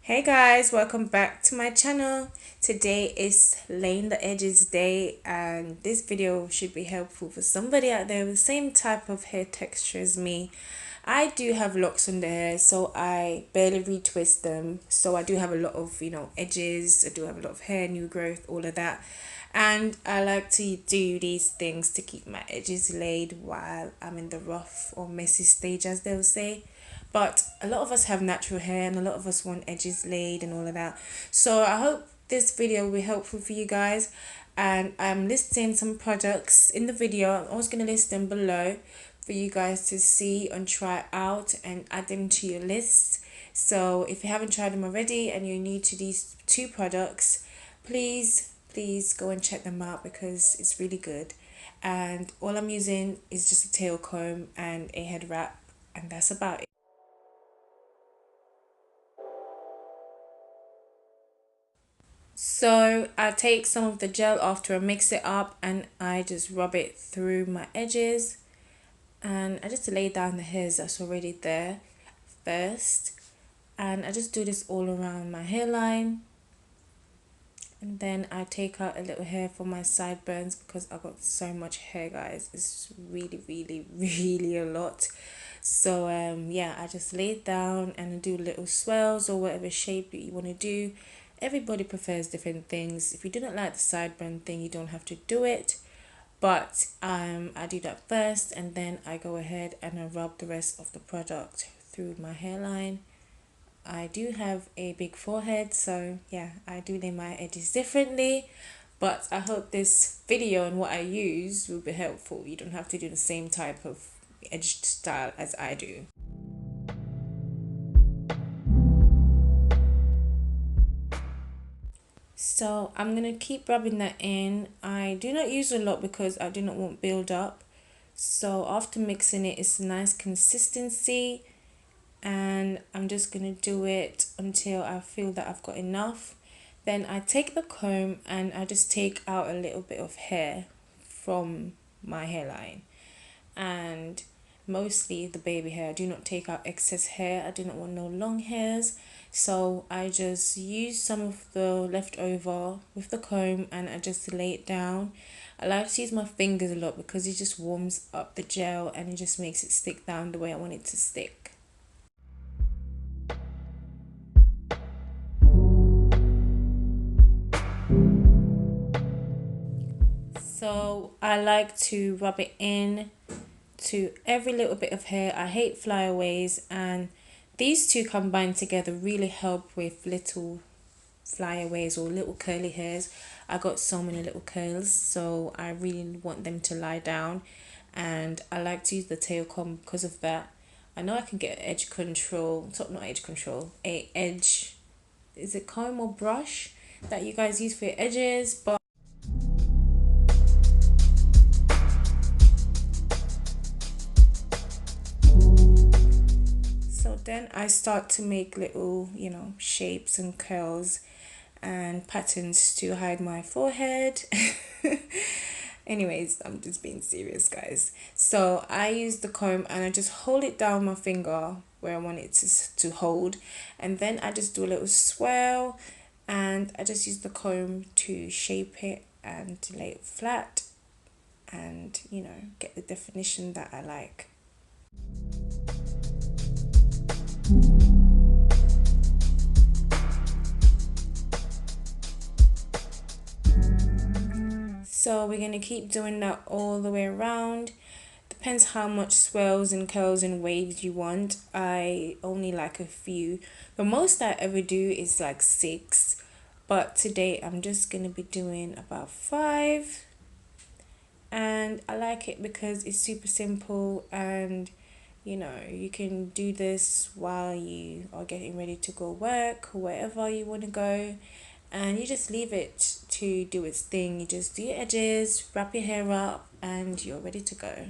Hey guys, welcome back to my channel. Today is laying the edges day, and this video should be helpful for somebody out there with the same type of hair texture as me. I do have locks on the hair, so I barely retwist them, so I do have a lot of edges. I do have a lot of hair, new growth, all of that, and I like to do these things to keep my edges laid while I'm in the rough or messy stage, as they'll say. But a lot of us have natural hair and a lot of us want edges laid and all of that. So I hope this video will be helpful for you guys. And I'm listing some products in the video. I was going to list them below for you guys to see and try out and add them to your list. So if you haven't tried them already and you're new to these two products, please go and check them out because it's really good. And all I'm using is just a tail comb and a head wrap, and that's about it. So I take some of the gel after I mix it up and I just rub it through my edges, and I just lay down the hairs that's already there first, and I just do this all around my hairline, and then I take out a little hair for my sideburns because I got so much hair, guys. It's really a lot. So yeah, I just lay it down and do little swirls or whatever shape you want to do. Everybody prefers different things. If you do not like the sideburn thing, you don't have to do it, but I do that first, and then I go ahead and I rub the rest of the product through my hairline. I do have a big forehead, so yeah, I do lay my edges differently, but I hope this video and what I use will be helpful. You don't have to do the same type of edge style as I do. So I'm going to keep rubbing that in. I do not use a lot because I do not want build up. So after mixing it, it's a nice consistency, and I'm just going to do it until I feel that I've got enough. Then I take the comb and I just take out a little bit of hair from my hairline, and mostly the baby hair. I do not take out excess hair. I do not want no long hairs. So I just use some of the leftover with the comb and I just lay it down. I like to use my fingers a lot because it just warms up the gel and it just makes it stick down the way I want it to stick. So I like to rub it in to every little bit of hair. I hate flyaways, and these two combined together really help with little flyaways or little curly hairs. I got so many little curls, so I really want them to lie down, and I like to use the tail comb because of that. I know I can get edge control, not edge control, a edge, is it comb or brush that you guys use for your edges, but so then I start to make little, shapes and curls and patterns to hide my forehead. Anyways, I'm just being serious, guys. So I use the comb and I just hold it down my finger where I want it to hold. And then I just do a little swirl and I just use the comb to shape it and to lay it flat and, get the definition that I like. So we're going to keep doing that all the way around. Depends how much swirls and curls and waves you want. I only like a few. The most I ever do is like 6. But today I'm just going to be doing about 5. And I like it because it's super simple, and you can do this while you are getting ready to go work or wherever you want to go, and you just leave it to do its thing. You just do your edges, wrap your hair up, and you're ready to go.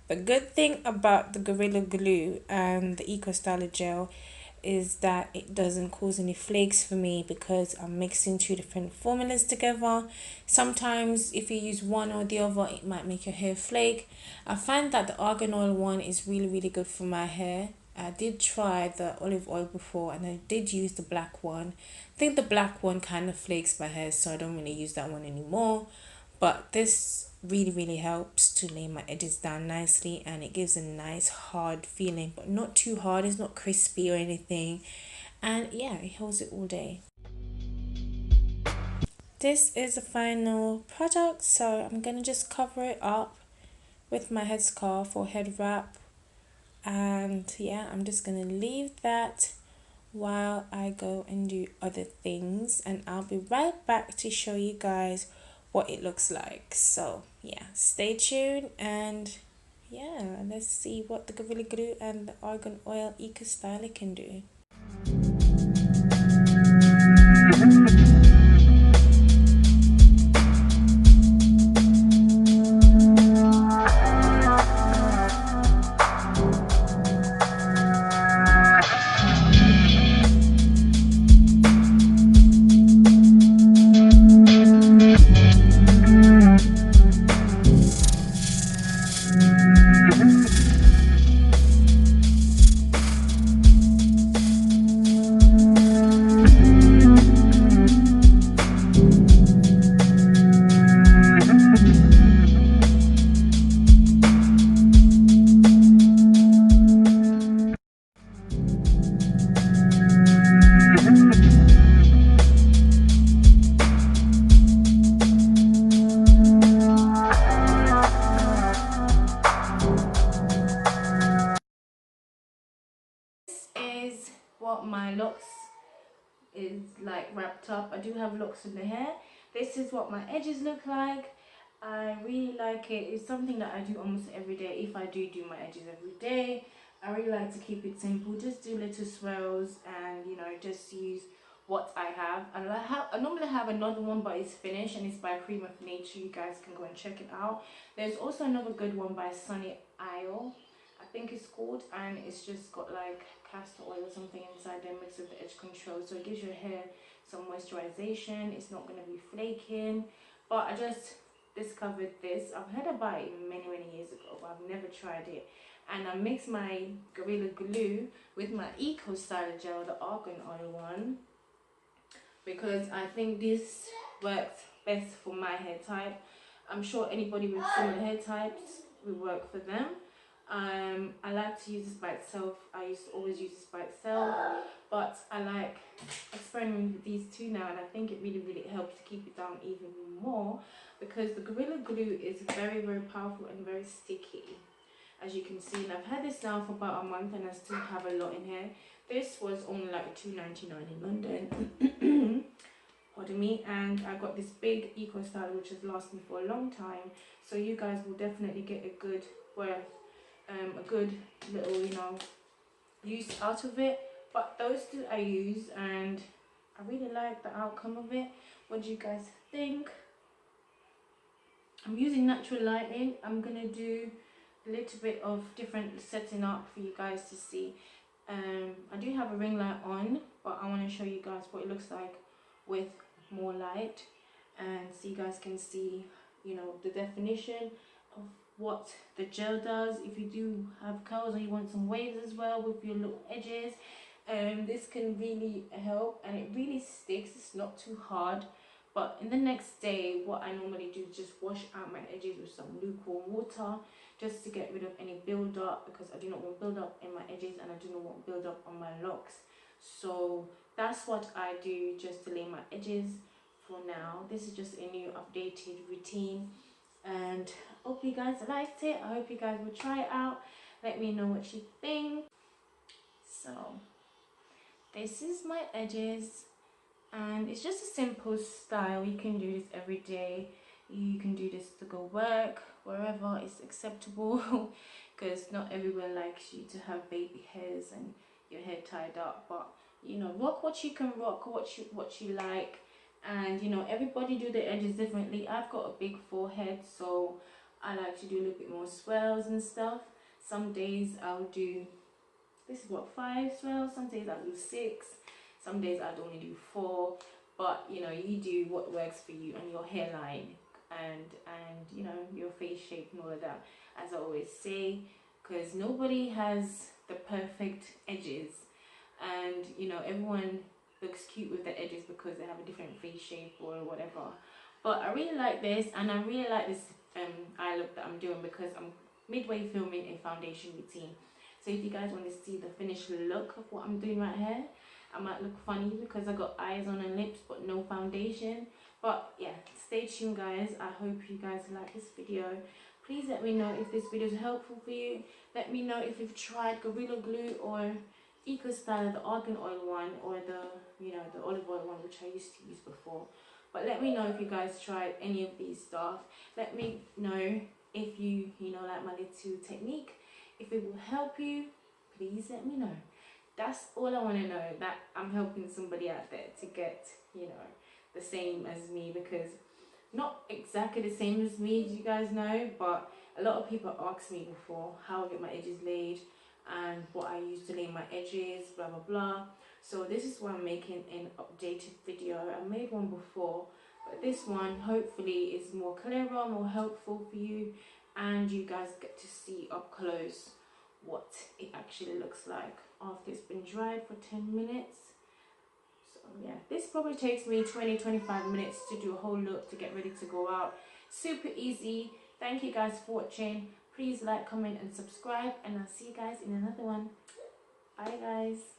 The good thing about the Gorilla Glue and the Eco Styler gel is that it doesn't cause any flakes for me because I'm mixing two different formulas together. Sometimes if you use one or the other, it might make your hair flake. I find that the argan oil one is really good for my hair. I did try the olive oil before and I did use the black one. I think the black one kind of flakes my hair, so I don't really use that one anymore. But this really helps to lay my edges down nicely, and it gives a nice hard feeling, but not too hard. It's not crispy or anything. And yeah, it holds it all day. This is the final product, so I'm gonna just cover it up with my headscarf or head wrap. And yeah, I'm just gonna leave that while I go and do other things, and I'll be right back to show you guys what it looks like. So yeah, stay tuned, and yeah, let's see what the Gorilla Glue and the Argan Oil Eco Styler can do. Is what my locks is like wrapped up. I do have locks in the hair. This is what my edges look like. I really like it. It's something that I do almost every day. If I do my edges every day, I really like to keep it simple. Just do little swirls and, you know, just use what I have. And I normally have another one, but it's finished and it's by Cream of Nature. You guys can go and check it out. There's also another good one by Sunny Isle, I think it's called, and it's just got like castor oil or something inside there mixed with the edge control, so it gives your hair some moisturization. It's not going to be flaking. But I just discovered this. I've heard about it many years ago, but I've never tried it. And I mix my Gorilla Glue with my Eco Styler gel, the argan oil one, because I think this works best for my hair type. I'm sure anybody with similar hair types will work for them. I like to use this by itself. I used to always use this by itself, but I like experimenting with these two now, and I think it really helps to keep it down even more, because the Gorilla Glue is very powerful and very sticky, as you can see. And I've had this now for about a month and I still have a lot in here. This was only like $2.99 in London. Pardon me. And I got this big Eco Styler which has lasted me for a long time, so you guys will definitely get a good little, you know, use out of it. But those two I use and I really like the outcome of it. What do you guys think? I'm using natural lighting. I'm gonna do a little bit of different setting up for you guys to see. I do have a ring light on, but I want to show you guys what it looks like with more light, and so you guys can see, you know, the definition of what the gel does. If you do have curls or you want some waves as well with your little edges, this can really help, and it really sticks. It's not too hard. But in the next day, what I normally do is just wash out my edges with some lukewarm water, just to get rid of any build up, because I do not want build up in my edges and I do not want build up on my locks. So that's what I do just to lay my edges for now. This is just a new updated routine, and I hope you guys liked it. I hope you guys will try it out. Let me know what you think. So this is my edges, and it's just a simple style. You can do this every day. You can do this to go work, wherever it's acceptable, because not everyone likes you to have baby hairs and your hair tied up. But you know, rock what you can rock, what you like. And you know, everybody do their edges differently. I've got a big forehead, so I like to do a little bit more swirls and stuff. Some days I'll do this is what, 5 swirls. Some days I do 6, some days I'd only do 4, but you know, you do what works for you and your hairline and you know, your face shape and all of that, as I always say, because nobody has the perfect edges, and you know, everyone looks cute with the edges because they have a different face shape or whatever. But I really like this, and I really like this eye look that I'm doing because I'm midway filming a foundation routine. So if you guys want to see the finished look of what I'm doing right here, I might look funny because I got eyes on and lips but no foundation. But yeah, stay tuned guys. I hope you guys like this video. Please let me know if this video is helpful for you. Let me know if you've tried Gorilla Glue or Eco Styler, the argan oil one, or the, you know, the olive oil one, which I used to use before. But let me know if you guys tried any of these stuff. Let me know if you know, like my little technique. If it will help you, please let me know. That's all I want to know, that I'm helping somebody out there to get, you know, the same as me, because not exactly the same as me, as you guys know, but a lot of people ask me before how I get my edges laid and what I use to lay my edges, blah blah blah. So this is why I'm making an updated video. I made one before, but this one hopefully is more clearer, more helpful for you, and you guys get to see up close what it actually looks like after it's been dried for 10 minutes. So yeah, this probably takes me 20-25 minutes to do a whole look, to get ready to go out. Super easy. Thank you guys for watching. Please like, comment and subscribe, and I'll see you guys in another one. Bye guys.